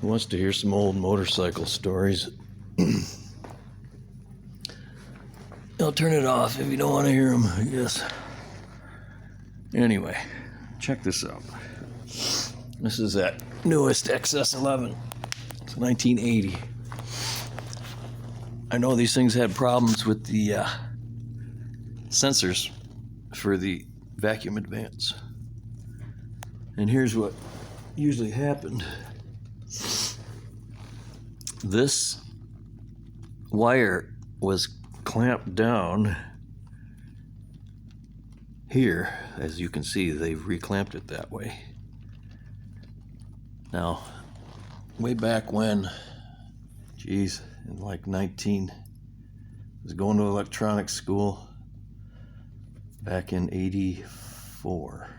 Who wants to hear some old motorcycle stories? I'll turn it off if you don't want to hear them, I guess. Anyway, check this out. This is that newest XS11. It's 1980. I know these things had problems with the sensors for the vacuum advance. And here's what usually happened. This wire was clamped down here. As you can see, they've reclamped it that way. Now, way back when, geez, in like I was going to electronics school back in 84.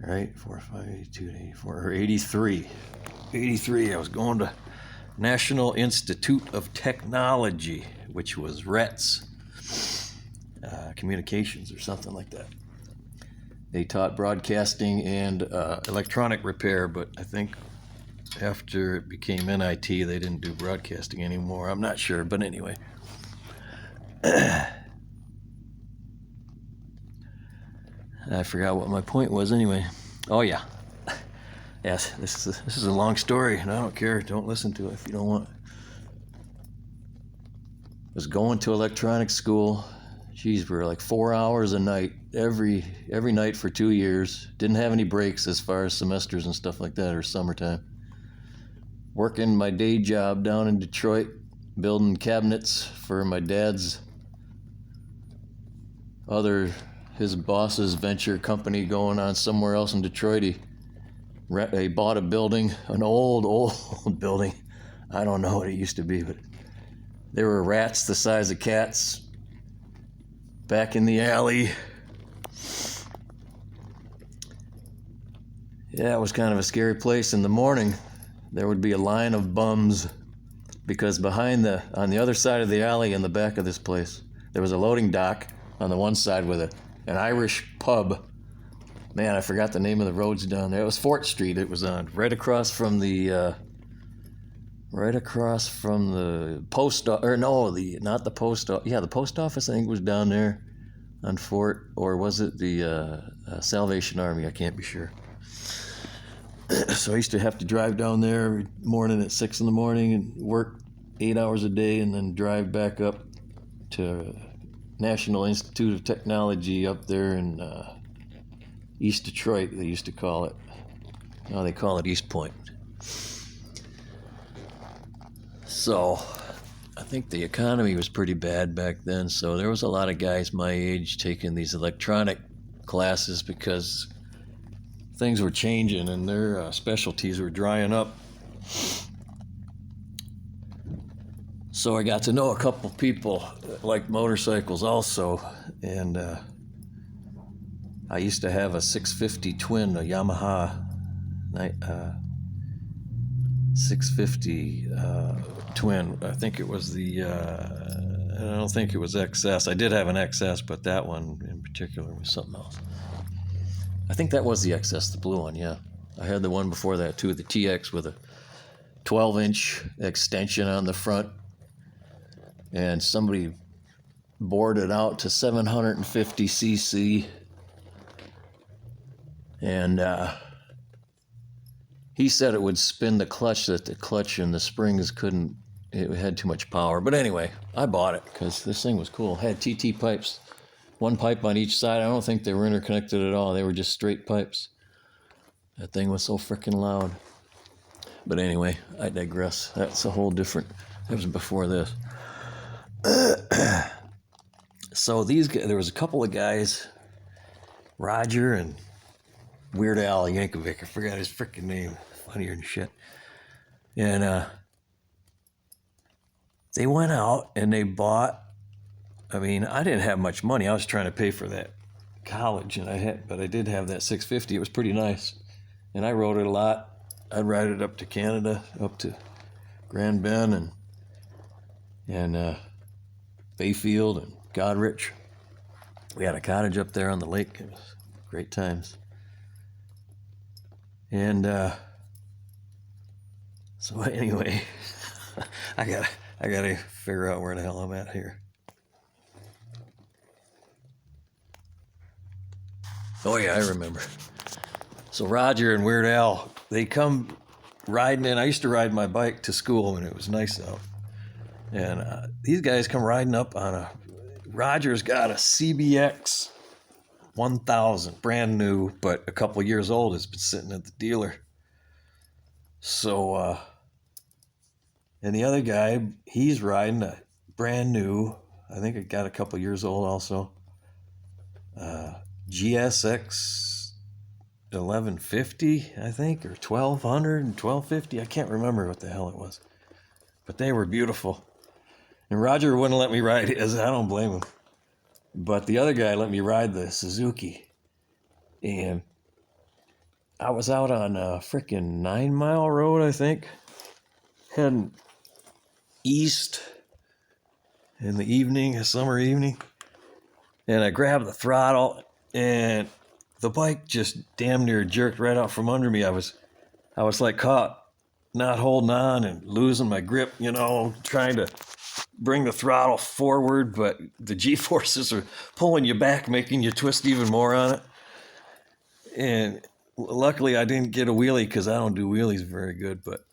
Right? 4, 5, 82, 84, or 83. 83, I was going to National Institute of Technology, which was RETS, communications or something like that. They taught broadcasting and electronic repair, but I think after it became NIT, they didn't do broadcasting anymore. I'm not sure, but anyway. I forgot what my point was anyway. Oh yeah. Yes, this is a long story, and I don't care. Don't listen to it if you don't want. Was going to electronics school. Geez, we were like 4 hours a night, every night for 2 years. Didn't have any breaks as far as semesters and stuff like that, or summertime. Working my day job down in Detroit, building cabinets for my dad's his boss's venture company going on somewhere else in Detroit. He bought a building, an old building. I don't know what it used to be, but there were rats the size of cats back in the alley. Yeah, it was kind of a scary place. In the morning, there would be a line of bums because on the other side of the alley in the back of this place, there was a loading dock on the one side with an Irish pub. Man, I forgot the name of the roads down there. It was Fort Street it was on, right across from the post office, the post office I think was down there on Fort, or was it the Salvation Army? I can't be sure. So I used to have to drive down there every morning at 6 in the morning and work 8 hours a day and then drive back up to National Institute of Technology up there in East Detroit, they used to call it. Now they call it East Point. So I think the economy was pretty bad back then, so there was a lot of guys my age taking these electronic classes because things were changing and their specialties were drying up. So I got to know a couple people that liked motorcycles also, and I used to have a 650 twin, a Yamaha 650 twin. I think it was I don't think it was XS. I did have an XS, but that one in particular was something else. I think that was the XS, the blue one, yeah. I had the one before that too, the TX with a 12-inch extension on the front. And somebody bored it out to 750 cc. And he said it would spin the clutch, that the clutch and the springs it had too much power. But anyway, I bought it because this thing was cool. It had TT pipes, one pipe on each side. I don't think they were interconnected at all. They were just straight pipes. That thing was so freaking loud. But anyway, I digress. That's a whole different, that was before this. So there was a couple of guys, Roger and Weird Al Yankovic, I forgot his freaking name, funnier than shit. And they went out and they bought, I didn't have much money. I was trying to pay for that college, but I did have that 650. It was pretty nice. And I rode it a lot. I'd ride it up to Canada, up to Grand Bend and Bayfield and Goderich. We had a cottage up there on the lake. It was great times. And So anyway, I gotta figure out where the hell I'm at here. Oh yeah, I remember. So Roger and Weird Al, they come riding in. I used to ride my bike to school when it was nice out. And these guys come riding up on Roger's got a CBX 1000, brand new, but a couple years old. It's been sitting at the dealer. So, and the other guy, he's riding a brand new, I think it got a couple years old also, GSX 1150, I think, or 1200 and 1250. I can't remember what the hell it was. But they were beautiful. And Roger wouldn't let me ride his. I don't blame him. But the other guy let me ride the Suzuki. And I was out on a freaking 9 Mile Road, I think, heading east in the evening, a summer evening. And I grabbed the throttle, and the bike just damn near jerked right out from under me. I was like caught not holding on and losing my grip, trying to bring the throttle forward, but the G-forces are pulling you back, making you twist even more on it. And luckily I didn't get a wheelie because I don't do wheelies very good, but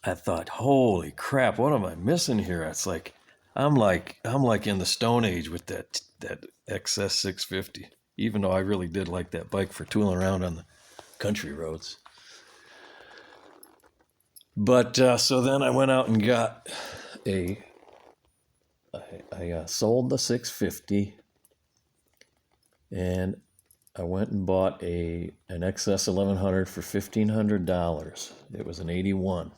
I thought, holy crap, what am I missing here? It's like I'm like in the Stone Age with that XS 650, even though I really did like that bike for tooling around on the country roads. But so then I went out and got I sold the 650, and I went and bought an XS 1100 for $1,500. It was an 81,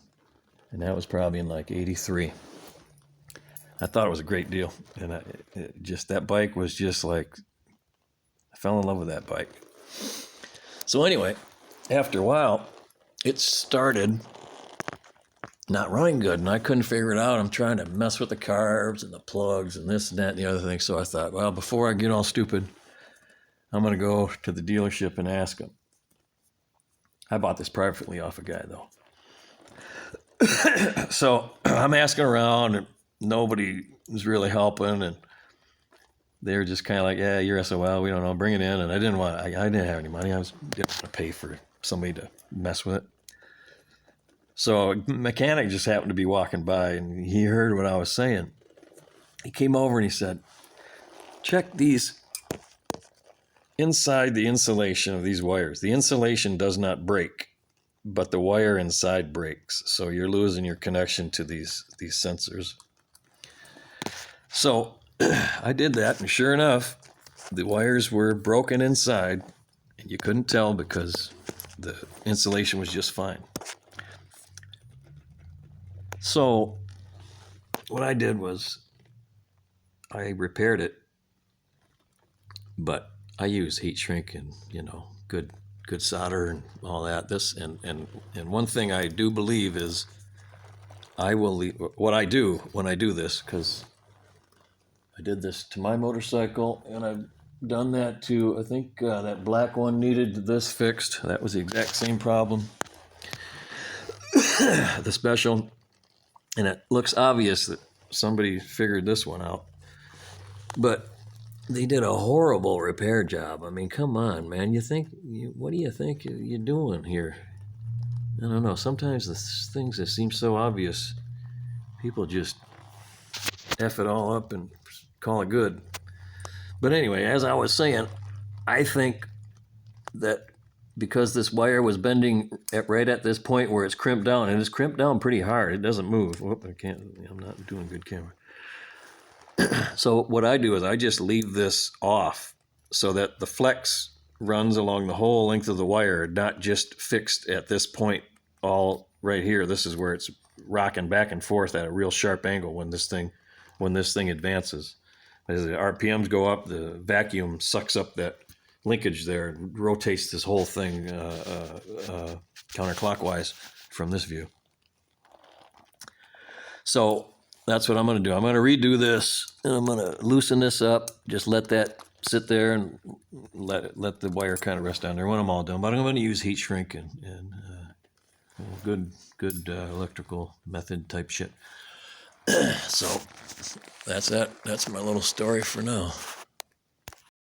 and that was probably in like 83. I thought it was a great deal, and that bike was just like, I fell in love with that bike. So anyway, after a while, it started not running good, and I couldn't figure it out. I'm trying to mess with the carbs and the plugs and this and that and the other thing. So I thought, well, before I get all stupid, I'm going to go to the dealership and ask them. I bought this privately off a guy, though. So I'm asking around, and nobody was really helping, and they were just kind of like, yeah, you're SOL, we don't know, bring it in. And I didn't have any money. Didn't want to pay for somebody to mess with it. So a mechanic just happened to be walking by, and he heard what I was saying. He came over and he said, check these inside the insulation of these wires. The insulation does not break, but the wire inside breaks. So you're losing your connection to these sensors. So I did that, and sure enough, the wires were broken inside, and you couldn't tell because the insulation was just fine. So what I did was I repaired it, but I use heat shrink and, good solder and all that. And one thing I do believe is I will leave what I do when I do this, because I did this to my motorcycle, and I've done that to, I think that black one needed this fixed. That was the exact same problem. The special. And it looks obvious that somebody figured this one out. But they did a horrible repair job. I mean, come on, man. What do you think you're doing here? I don't know. Sometimes the things that seem so obvious, people just F it all up and call it good. But anyway, as I was saying, I think that because this wire was bending right at this point where it's crimped down, and it's crimped down pretty hard. It doesn't move. I'm not doing good camera. So what I do is I just leave this off so that the flex runs along the whole length of the wire, not just fixed at this point all right here. This is where it's rocking back and forth at a real sharp angle when this thing advances. As the RPMs go up, the vacuum sucks up that linkage there and rotates this whole thing counterclockwise from this view. So that's what I'm going to do. I'm going to redo this, and I'm going to loosen this up, just let that sit there and let the wire kind of rest down there when I'm all done. But I'm going to use heat shrink and Well, good electrical method type shit. So that's that. That's my little story for now.